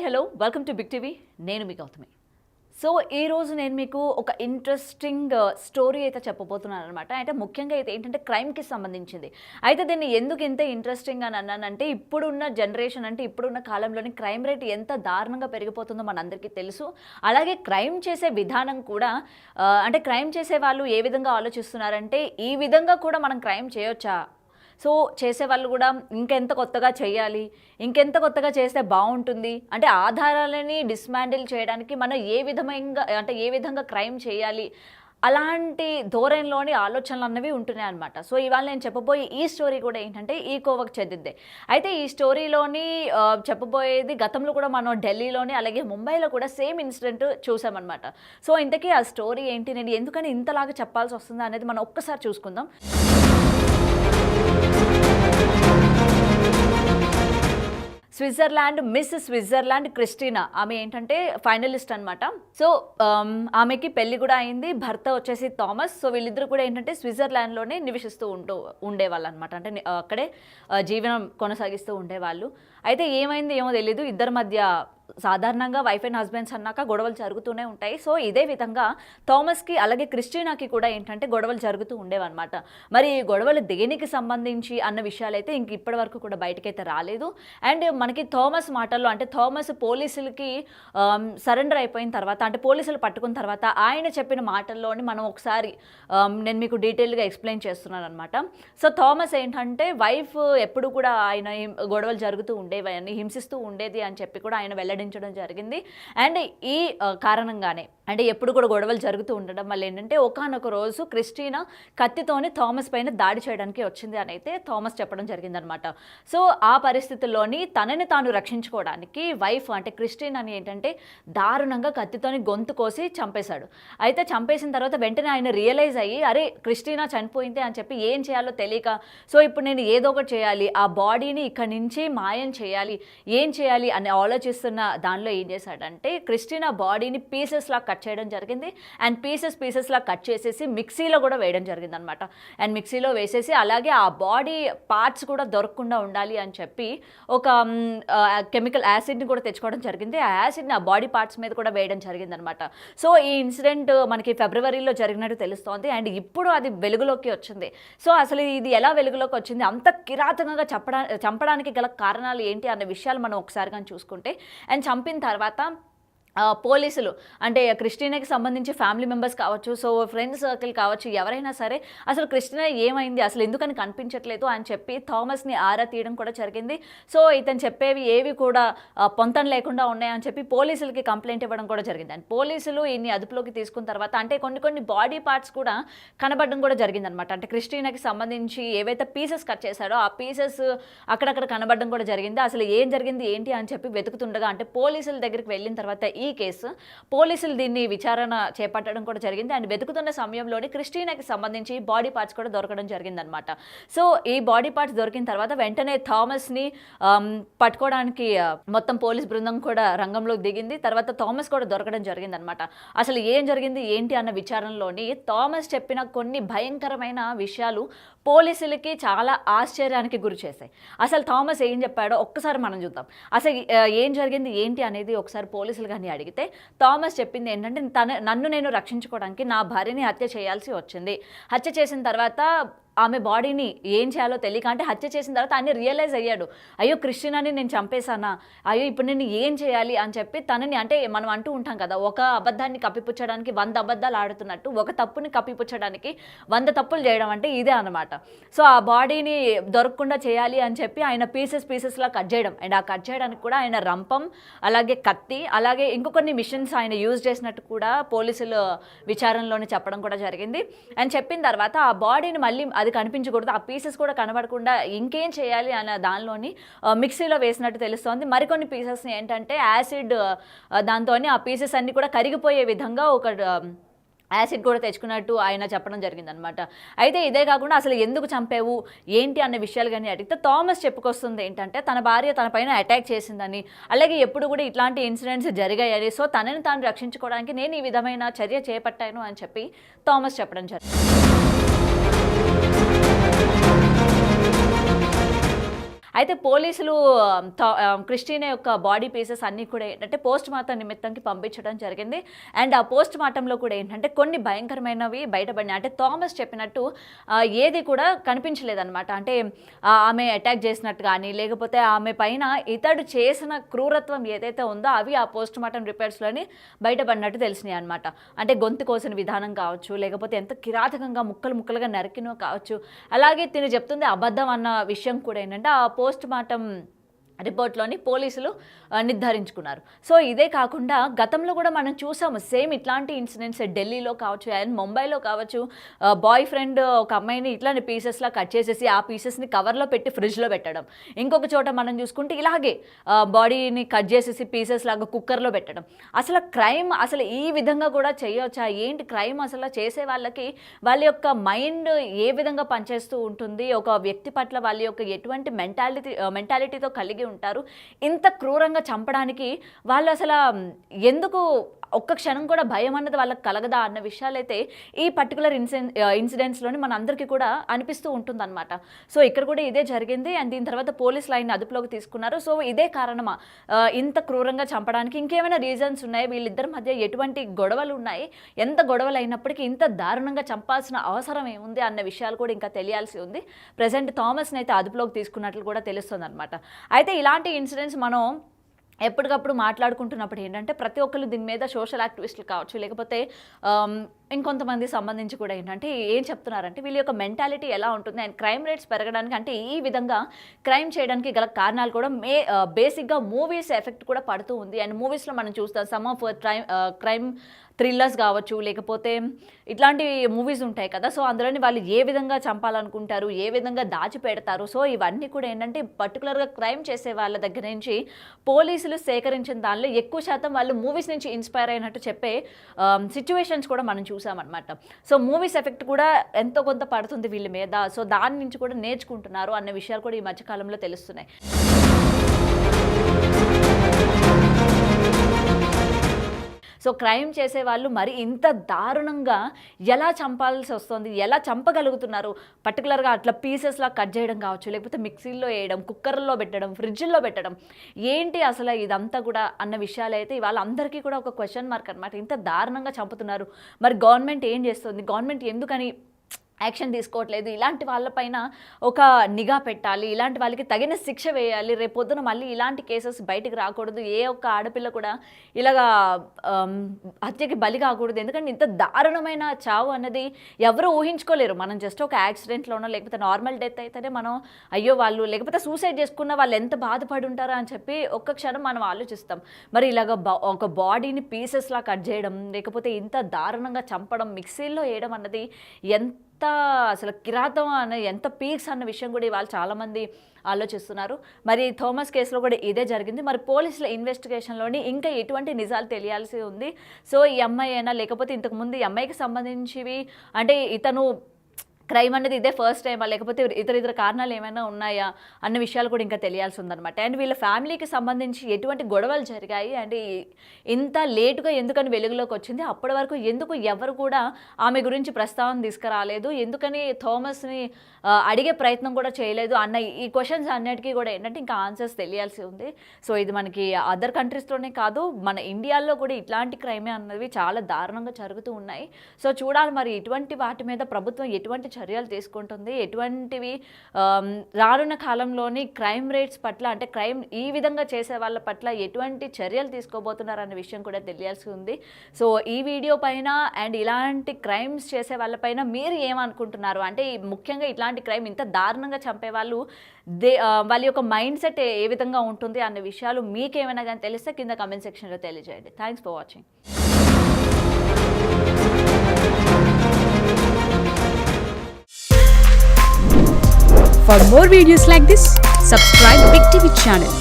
Hi hello welcome to big TV. నేను మీ Gautami. So ఈరోజు నేను మీకు ఒక ఇంట్రెస్టింగ్ స్టోరీ అయితే చెప్పబోతున్నాను అనమాట. అంటే ముఖ్యంగా అయితే ఏంటంటే క్రైమ్కి సంబంధించింది. అయితే దీన్ని ఎందుకు ఇంత ఇంట్రెస్టింగ్ అని అన్నానంటే ఇప్పుడున్న జనరేషన్ అంటే ఇప్పుడున్న కాలంలోని క్రైమ్ రేట్ ఎంత దారుణంగా పెరిగిపోతుందో మనందరికీ తెలుసు. అలాగే క్రైమ్ చేసే విధానం కూడా అంటే క్రైమ్ చేసే వాళ్ళు ఏ విధంగా ఆలోచిస్తున్నారంటే ఈ విధంగా కూడా మనం క్రైమ్ చేయొచ్చా, సో చేసేవాళ్ళు కూడా ఇంకెంత కొత్తగా చేయాలి, ఇంకెంత కొత్తగా చేస్తే బాగుంటుంది అంటే ఆధారాలని డిస్మాండిల్ చేయడానికి మనం ఏ విధంగా క్రైమ్ చేయాలి అలాంటి ధోరణిలోని ఆలోచనలు అన్నవి ఉంటున్నాయి అనమాట. సో ఇవాళ నేను చెప్పబోయే ఈ స్టోరీ కూడా ఏంటంటే ఈ కోవకు చెందిందే. అయితే ఈ స్టోరీలోని చెప్పబోయేది గతంలో కూడా మనం ఢిల్లీలోని అలాగే ముంబైలో కూడా సేమ్ ఇన్సిడెంట్ చూసామన్నమాట. సో ఇంతకీ ఆ స్టోరీ ఏంటి, నేను ఎందుకని ఇంతలాగా చెప్పాల్సి వస్తుందా అనేది మనం ఒక్కసారి చూసుకుందాం. మిస్ స్విట్జర్లాండ్ క్రిస్టినా, ఆమె ఏంటంటే ఫైనలిస్ట్ అనమాట. సో ఆమెకి పెళ్లి కూడా అయింది, భర్త వచ్చేసి థామస్. సో వీళ్ళిద్దరు కూడా ఏంటంటే స్విట్జర్లాండ్లోనే నివసిస్తూ ఉండేవాళ్ళు అనమాట. అంటే అక్కడే జీవనం కొనసాగిస్తూ ఉండేవాళ్ళు. అయితే ఏమైంది ఏమో తెలీదు, ఇద్దరి మధ్య సాధారణంగా వైఫ్ అండ్ హస్బెండ్స్ అన్నాక గొడవలు జరుగుతూనే ఉంటాయి. సో ఇదే విధంగా థామస్కి అలాగే క్రిస్టినాకి కూడా ఏంటంటే గొడవలు జరుగుతూ ఉండేవన్నమాట. మరి ఈ గొడవలు దేనికి సంబంధించి అన్న విషయాలు అయితే ఇంక ఇప్పటి వరకు కూడా బయటకైతే రాలేదు. అండ్ మనకి థామస్ మాటల్లో అంటే థామస్ పోలీసులకి సరెండర్ అయిపోయిన తర్వాత అంటే పోలీసులు పట్టుకున్న తర్వాత ఆయన చెప్పిన మాటల్లోని మనం ఒకసారి నేను మీకు డీటెయిల్గా ఎక్స్ప్లెయిన్ చేస్తున్నాను అనమాట. సో థామస్ ఏంటంటే వైఫ్ ఎప్పుడు కూడా ఆయన గొడవలు జరుగుతూ ఉండేవి అని హింసిస్తూ ఉండేది అని చెప్పి కూడా ఆయన వెల్లడించడం జరిగింది. అండ్ ఈ కారణంగానే అంటే ఎప్పుడు కూడా గొడవలు జరుగుతూ ఉండడం వల్ల ఏంటంటే ఒకానొక రోజు క్రిస్టినా కత్తితోని థామస్ పైన దాడి చేయడానికి వచ్చింది అని అయితే థామస్ చెప్పడం జరిగిందనమాట. సో ఆ పరిస్థితుల్లోని తనని తాను రక్షించుకోవడానికి వైఫ్ అంటే క్రిస్టినాని ఏంటంటే దారుణంగా కత్తితోని గొంతు కోసి చంపేశాడు. అయితే చంపేసిన తర్వాత వెంటనే ఆయన రియలైజ్ అయ్యి అరే క్రిస్టినా చనిపోయింది అని చెప్పి ఏం చేయాలో తెలియక సో ఇప్పుడు నేను ఏదో ఒకటి చేయాలి, ఆ బాడీని ఇక్కడి నుంచి మాయం చేయాలి, ఏం చేయాలి అని ఆలోచిస్తున్న దానిలో ఏం చేశాడంటే క్రిస్టినా బాడీని పీసెస్లా కట్ చేయడం జరిగింది. అండ్ పీసెస్లా కట్ చేసేసి మిక్సీలో కూడా వేయడం జరిగింది అనమాట. అండ్ మిక్సీలో వేసేసి అలాగే ఆ బాడీ పార్ట్స్ కూడా దొరకకుండా ఉండాలి అని చెప్పి ఒక కెమికల్ యాసిడ్ని కూడా తెచ్చుకోవడం జరిగింది. ఆ యాసిడ్ని ఆ బాడీ పార్ట్స్ మీద కూడా వేయడం జరిగింది అనమాట. సో ఈ ఇన్సిడెంట్ మనకి ఫిబ్రవరిలో జరిగినట్టు తెలుస్తోంది. అండ్ ఇప్పుడు అది వెలుగులోకి వచ్చింది. సో అసలు ఇది ఎలా వెలుగులోకి వచ్చింది, అంత కిరాతకంగా చంపడానికి గల కారణాలు ఏంటి అన్న విషయాలు మనం ఒకసారి కానీ చూసుకుంటే అండ్ చంపిన తర్వాత పోలీసులు అంటే క్రిస్టినాకి సంబంధించి ఫ్యామిలీ మెంబర్స్ కావచ్చు, సో ఫ్రెండ్స్ సర్కిల్ కావచ్చు, ఎవరైనా సరే అసలు క్రిస్టినా ఏమైంది అసలు ఎందుకని కనిపించట్లేదు అని చెప్పి థామస్ని ఆరా తీయడం కూడా జరిగింది. సో ఇతను చెప్పేవి ఏవి కూడా పొంతం లేకుండా ఉన్నాయని చెప్పి పోలీసులకి కంప్లైంట్ ఇవ్వడం కూడా జరిగింది. అండ్ పోలీసులు ఈయన్ని అదుపులోకి తీసుకున్న తర్వాత అంటే కొన్ని బాడీ పార్ట్స్ కూడా కనబడడం కూడా జరిగిందనమాట. అంటే క్రిస్టినాకి సంబంధించి ఏవైతే పీసెస్ కట్ చేశారో ఆ పీసెస్ అక్కడక్కడ కనబడడం కూడా జరిగింది. అసలు ఏం జరిగింది ఏంటి అని చెప్పి వెతుకుతుండగా అంటే పోలీసుల దగ్గరికి వెళ్ళిన తర్వాత ఈ కేసు పోలీసులు దీన్ని విచారణ చేపట్టడం కూడా జరిగింది. అండ్ వెతుకుతున్న సమయంలోని క్రిస్టినాకి సంబంధించి బాడీ పార్ట్స్ కూడా దొరకడం జరిగిందనమాట. సో ఈ బాడీ పార్ట్స్ దొరికిన తర్వాత వెంటనే థామస్ని పట్టుకోవడానికి మొత్తం పోలీస్ బృందం కూడా రంగంలోకి దిగింది. తర్వాత థామస్ కూడా దొరకడం జరిగిందనమాట. అసలు ఏం జరిగింది ఏంటి అన్న విచారణలోని థామస్ చెప్పిన కొన్ని భయంకరమైన విషయాలు పోలీసులకి చాలా ఆశ్చర్యానికి గురి చేశాయి. అసలు థామస్ ఏం చెప్పాడో ఒక్కసారి మనం చూద్దాం. అసలు ఏం జరిగింది ఏంటి అనేది ఒకసారి పోలీసులు కానీ అడిగితే థామస్ చెప్పింది ఏంటంటే నన్ను నేను రక్షించుకోవడానికి నా భార్యని హత్య చేయాల్సి వచ్చింది. హత్య చేసిన తర్వాత ఆమె బాడీని ఏం చేయాలో తెలియక అంటే హత్య చేసిన తర్వాత ఆయన రియలైజ్ అయ్యాడు, అయ్యో క్రిస్టినాని నేను చంపేశానా, అయ్యో ఇప్పుడు నేను ఏం చేయాలి అని చెప్పి తనని అంటే మనం అంటూ ఉంటాం కదా, ఒక అబద్ధాన్ని కప్పిపుచ్చడానికి 100 అబద్ధాలు ఆడుతున్నట్టు ఒక తప్పుని కప్పిపుచ్చడానికి 100 తప్పులు చేయడం అంటే ఇదే అనమాట. సో ఆ బాడీని దొరకకుండా చేయాలి అని చెప్పి ఆయన పీసెస్లా కట్ చేయడం అండ్ ఆ కట్ చేయడానికి కూడా ఆయన రంపం అలాగే కత్తి అలాగే ఇంకొన్ని మిషన్స్ ఆయన యూజ్ చేసినట్టు కూడా పోలీసులు విచారణలోనే చెప్పడం కూడా జరిగింది. అండ్ చెప్పిన తర్వాత ఆ బాడీని మళ్ళీ అది కనిపించకూడదు, ఆ పీసెస్ కూడా కనబడకుండా ఇంకేం చేయాలి అన్న దానిలోని మిక్సీలో వేసినట్టు తెలుస్తోంది. మరికొన్ని పీసెస్ని ఏంటంటే యాసిడ్ దాంతో ఆ పీసెస్ అన్నీ కూడా కరిగిపోయే విధంగా ఒక యాసిడ్ కూడా తెచ్చుకున్నట్టు ఆయన చెప్పడం జరిగిందనమాట. అయితే ఇదే కాకుండా అసలు ఎందుకు చంపావు ఏంటి అన్న విషయాలు కానీ అడిగితే థామస్ చెప్పుకొస్తుంది ఏంటంటే తన భార్య తన పైన అటాక్ చేసిందని అలాగే ఎప్పుడు కూడా ఇట్లాంటి ఇన్సిడెంట్స్ జరిగాయని సో తనని తాను రక్షించుకోవడానికి నేను ఈ విధమైన చర్య చేపట్టాను అని చెప్పి థామస్ చెప్పడం జరిగింది. అయితే పోలీసులు క్రిస్టినా యొక్క బాడీ పీసెస్ అన్నీ కూడా ఏంటంటే పోస్ట్ మార్టం నిమిత్తంకి పంపించడం జరిగింది. అండ్ ఆ పోస్ట్ మార్టంలో కూడా ఏంటంటే కొన్ని భయంకరమైనవి బయటపడినాయి. అంటే థామస్ చెప్పినట్టు ఏది కూడా కనిపించలేదన్నమాట. అంటే ఆమె అటాక్ చేసినట్టు కానీ లేకపోతే ఆమె పైన ఇతడు చేసిన క్రూరత్వం ఏదైతే ఉందో అవి ఆ పోస్ట్ మార్టం రిపోర్ట్స్లోని బయటపడినట్టు తెలిసినాయి అనమాట. అంటే గొంతు కోసిన విధానం కావచ్చు, లేకపోతే ఎంత కిరాతకంగా ముక్కలుగా నరికినో కావచ్చు. అలాగే తిని చెప్తుంది అబద్ధం అన్న విషయం కూడా ఏంటంటే ఆ పోస్ట్ మార్టం రిపోర్ట్లోని పోలీసులు నిర్ధారించుకున్నారు. సో ఇదే కాకుండా గతంలో కూడా మనం చూసాము సేమ్ ఇట్లాంటి ఇన్సిడెంట్స్ ఢిల్లీలో కావచ్చు అండ్ ముంబైలో కావచ్చు. బాయ్ ఫ్రెండ్ ఒక అమ్మాయిని ఇట్లాంటి పీసెస్లా కట్ చేసేసి ఆ పీసెస్ని కవర్లో పెట్టి ఫ్రిడ్జ్లో పెట్టడం. ఇంకొక చోట మనం చూసుకుంటే ఇలాగే బాడీని కట్ చేసేసి పీసెస్ లాగా కుక్కర్లో పెట్టడం. అసలు క్రైమ్ అసలు ఈ విధంగా కూడా చేయవచ్చా? ఏంటి క్రైమ్ అసలు చేసే వాళ్ళకి వాళ్ళ యొక్క మైండ్ ఏ విధంగా పనిచేస్తూ ఉంటుంది, ఒక వ్యక్తి పట్ల వాళ్ళ యొక్క ఎటువంటి మెంటాలిటీతో కలిగి ఉంటారు, ఇంత క్రూరంగా చంపడానికి వాళ్ళు అసలు ఎందుకు ఒక్క క్షణం కూడా భయం అన్నది వాళ్ళకి కలగదా అన్న విషయాలైతే ఈ పర్టికులర్ ఇన్సిడెంట్స్లోని మన అందరికీ కూడా అనిపిస్తూ ఉంటుందన్నమాట. సో ఇక్కడ కూడా ఇదే జరిగింది అండ్ దీని తర్వాత పోలీసులు ఆయన అదుపులోకి తీసుకున్నారు. సో ఇదే కారణమా ఇంత క్రూరంగా చంపడానికి? ఇంకేమైనా రీజన్స్ ఉన్నాయి? వీళ్ళిద్దరి మధ్య ఎటువంటి గొడవలు ఉన్నాయి? ఎంత గొడవలు అయినప్పటికీ ఇంత దారుణంగా చంపాల్సిన అవసరం ఏముంది అన్న విషయాలు కూడా ఇంకా తెలియాల్సి ఉంది. ప్రజెంట్ థామస్ని అయితే అదుపులోకి తీసుకున్నట్లు కూడా తెలుస్తుంది అనమాట. అయితే ఇలాంటి ఇన్సిడెంట్స్ మనం ఎప్పటికప్పుడు మాట్లాడుకుంటున్నప్పుడు ఏంటంటే ప్రతి ఒక్కరు దీని మీద సోషల్ యాక్టివిస్టులు కావచ్చు, లేకపోతే ఇంకొంతమంది సంబంధించి కూడా ఏంటంటే ఏం చెప్తున్నారంటే వీళ్ళ యొక్క మెంటాలిటీ ఎలా ఉంటుంది అండ్ క్రైమ్ రేట్స్ పెరగడానికి అంటే ఈ విధంగా క్రైమ్ చేయడానికి గల కారణాలు కూడా బేసిక్గా మూవీస్ ఎఫెక్ట్ కూడా పడుతూ ఉంది. అండ్ మూవీస్లో మనం చూస్తాం సమ్ ఆఫ్ క్రైమ్ థ్రిల్లర్స్ కావచ్చు, లేకపోతే ఇట్లాంటి మూవీస్ ఉంటాయి కదా. సో అందులోని వాళ్ళు ఏ విధంగా చంపాలనుకుంటారు, ఏ విధంగా దాచిపెడతారు. సో ఇవన్నీ కూడా ఏంటంటే పర్టికులర్గా క్రైమ్ చేసే వాళ్ళ దగ్గర నుంచి పోలీసులు సేకరించిన దానిలో ఎక్కువ శాతం వాళ్ళు మూవీస్ నుంచి ఇన్స్పైర్ అయినట్టు చెప్పే సిచ్యువేషన్స్ కూడా మనం చూసామన్నమాట. సో మూవీస్ ఎఫెక్ట్ కూడా ఎంతో కొంత పడుతుంది వీళ్ళ మీద. సో దాని నుంచి కూడా నేర్చుకుంటున్నారు అన్న విషయాలు కూడా ఈ మధ్యకాలంలో తెలుస్తున్నాయి. సో క్రైమ్ చేసే వాళ్ళు మరి ఇంత దారుణంగా ఎలా చంపాల్సి వస్తుంది, ఎలా చంపగలుగుతున్నారు? పర్టికులర్గా అట్లా పీసెస్లా కట్ చేయడం కావచ్చు, లేకపోతే మిక్సీలో వేయడం, కుక్కర్లో పెట్టడం, ఫ్రిడ్జ్లో పెట్టడం, ఏంటి అసలు ఇదంతా కూడా అన్న విషయాలు అయితే ఇవాళ అందరికీ కూడా ఒక క్వశ్చన్ మార్క్ అనమాట. ఇంత దారుణంగా చంపుతున్నారు, మరి గవర్నమెంట్ ఏం చేస్తుంది, గవర్నమెంట్ ఎందుకని యాక్షన్ తీసుకోవట్లేదు? ఇలాంటి వాళ్ళపైన ఒక నిఘా పెట్టాలి, ఇలాంటి వాళ్ళకి తగిన శిక్ష వేయాలి. రేపొద్దున మళ్ళీ ఇలాంటి కేసెస్ బయటికి రాకూడదు. ఏ ఒక్క ఆడపిల్ల కూడా ఇలాగా హత్యకి బలి కాకూడదు. ఎందుకంటే ఇంత దారుణమైన చావు అన్నది ఎవరు ఊహించుకోలేరు. మనం జస్ట్ ఒక యాక్సిడెంట్లోనో లేకపోతే నార్మల్ డెత్ అయితేనే మనం అయ్యో వాళ్ళు లేకపోతే సూసైడ్ చేసుకున్న వాళ్ళు ఎంత బాధపడి ఉంటారా అని చెప్పి ఒక్క క్షణం మనం ఆలోచిస్తాం. మరి ఇలాగ ఒక బాడీని పీసెస్లా కట్ చేయడం, లేకపోతే ఇంత దారుణంగా చంపడం, మిక్సీల్లో వేయడం అన్నది ఎంత అసలు కిరాతం అన్న ఎంత పీక్స్ అన్న విషయం కూడా ఇవాళ చాలామంది ఆలోచిస్తున్నారు. మరి థామస్ కేసులో కూడా ఇదే జరిగింది. మరి పోలీసుల ఇన్వెస్టిగేషన్లోని ఇంకా ఎటువంటి నిజాలు తెలియాల్సి ఉంది. సో ఈ అమ్మాయి అయినా లేకపోతే ఇంతకుముందు ఈ అమ్మాయికి సంబంధించివి అంటే ఇతను క్రైమ్ అనేది ఇదే ఫస్ట్ టైమా, లేకపోతే ఇతర కారణాలు ఏమైనా ఉన్నాయా అన్న విషయాలు కూడా ఇంకా తెలియాల్సి ఉందన్నమాట. అండ్ వీళ్ళ ఫ్యామిలీకి సంబంధించి ఎటువంటి గొడవలు జరిగాయి అండ్ ఇంత లేటుగా ఎందుకని వెలుగులోకి వచ్చింది, అప్పటి వరకు ఎందుకు ఎవరు కూడా ఆమె గురించి ప్రస్తావన తీసుకురాలేదు, ఎందుకని థామస్ని అడిగే ప్రయత్నం కూడా చేయలేదు అన్న ఈ క్వశ్చన్స్ అన్నిటికీ కూడా ఏంటంటే ఇంకా ఆన్సర్స్ తెలియాల్సి ఉంది. సో ఇది మనకి అదర్ కంట్రీస్లోనే కాదు, మన ఇండియాలో కూడా ఇట్లాంటి క్రైమే అన్నవి చాలా దారుణంగా జరుగుతూ ఉన్నాయి. సో చూడాలి మరి ఇటువంటి వాటి మీద ప్రభుత్వం ఎటువంటి చర్యలు తీసుకుంటుంది, ఎటువంటివి రానున్న కాలంలోని క్రైమ్ రేట్స్ పట్ల అంటే క్రైమ్ ఈ విధంగా చేసే వాళ్ళ పట్ల ఎటువంటి చర్యలు తీసుకోబోతున్నారు అనే విషయం కూడా తెలియాల్సి ఉంది. సో ఈ వీడియో పైన అండ్ ఇలాంటి క్రైమ్స్ చేసే వాళ్ళపైన మీరు ఏమనుకుంటున్నారు, అంటే ముఖ్యంగా ఇట్లాంటి క్రైమ్ ఇంత దారుణంగా చంపే వాళ్ళు వాళ్ళ యొక్క మైండ్ సెట్ ఏ విధంగా ఉంటుంది అనే విషయాలు మీకేమైనా కానీ తెలిస్తే కింద కమెంట్ సెక్షన్లో తెలియజేయండి. Thanks for watching. For more videos like this, subscribe Big TV channel.